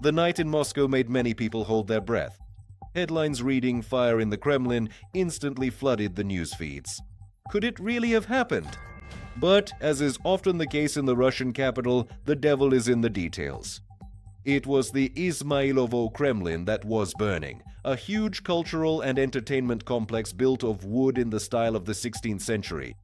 The night in Moscow made many people hold their breath. Headlines reading "Fire in the Kremlin" instantly flooded the news feeds. Could it really have happened? But, as is often the case in the Russian capital, the devil is in the details. It was the Izmailovo Kremlin that was burning, a huge cultural and entertainment complex built of wood in the style of the 16th century.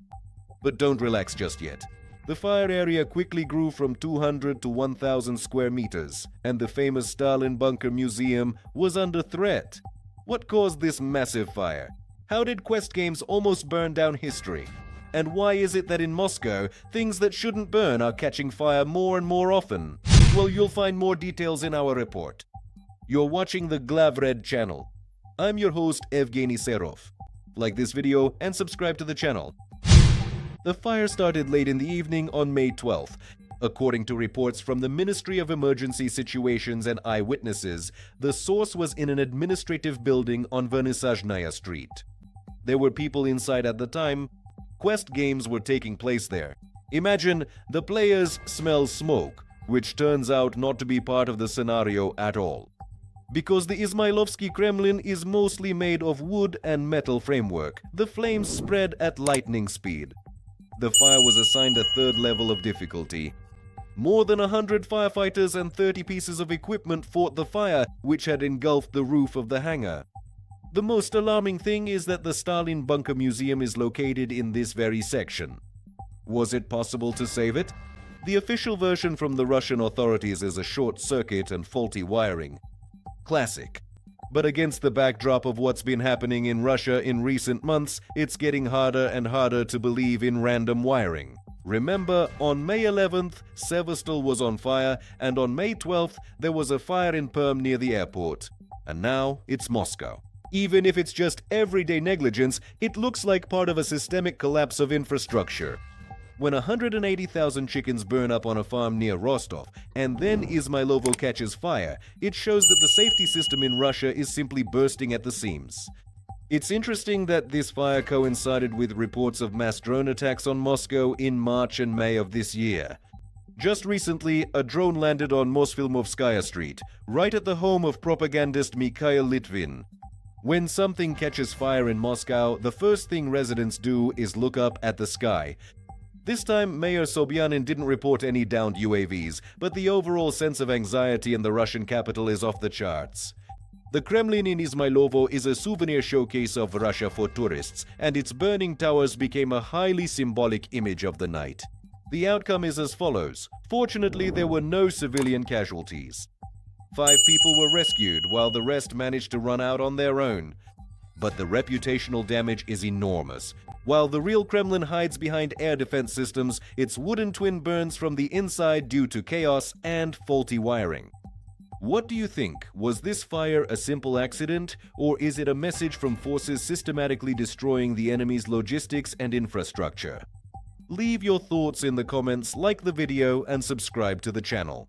But don't relax just yet. The fire area quickly grew from 200 to 1,000 square meters, and the famous Stalin Bunker Museum was under threat. What caused this massive fire? How did Quest games almost burn down history? And why is it that in Moscow, things that shouldn't burn are catching fire more and more often? Well, you'll find more details in our report. You're watching the Glavred channel. I'm your host, Evgeny Serov. Like this video and subscribe to the channel. The fire started late in the evening on May 12th. According to reports from the Ministry of Emergency Situations and eyewitnesses, the source was in an administrative building on Vernissajnaya Street. There were people inside at the time. Quest games were taking place there. Imagine the players smell smoke, which turns out not to be part of the scenario at all. Because the Izmailovsky Kremlin is mostly made of wood and metal framework, the flames spread at lightning speed. The fire was assigned a third level of difficulty. More than 100 firefighters and 30 pieces of equipment fought the fire, which had engulfed the roof of the hangar. The most alarming thing is that the Stalin Bunker Museum is located in this very section. Was it possible to save it? The official version from the Russian authorities is a short circuit and faulty wiring. Classic. But against the backdrop of what's been happening in Russia in recent months, it's getting harder and harder to believe in random wiring. Remember, on May 11th, Sevastopol was on fire, and on May 12th, there was a fire in Perm near the airport. And now, it's Moscow. Even if it's just everyday negligence, it looks like part of a systemic collapse of infrastructure. When 180,000 chickens burn up on a farm near Rostov, and then Izmailovo catches fire, it shows that the safety system in Russia is simply bursting at the seams. It's interesting that this fire coincided with reports of mass drone attacks on Moscow in March and May of this year. Just recently, a drone landed on Mosfilmovskaya Street, right at the home of propagandist Mikhail Litvin. When something catches fire in Moscow, the first thing residents do is look up at the sky. This time, Mayor Sobyanin didn't report any downed UAVs, but the overall sense of anxiety in the Russian capital is off the charts. The Kremlin in Izmailovo is a souvenir showcase of Russia for tourists, and its burning towers became a highly symbolic image of the night. The outcome is as follows. Fortunately, there were no civilian casualties. 5 people were rescued, while the rest managed to run out on their own. But the reputational damage is enormous. While the real Kremlin hides behind air defense systems, its wooden twin burns from the inside due to chaos and faulty wiring. What do you think? Was this fire a simple accident, or is it a message from forces systematically destroying the enemy's logistics and infrastructure? Leave your thoughts in the comments, like the video, and subscribe to the channel.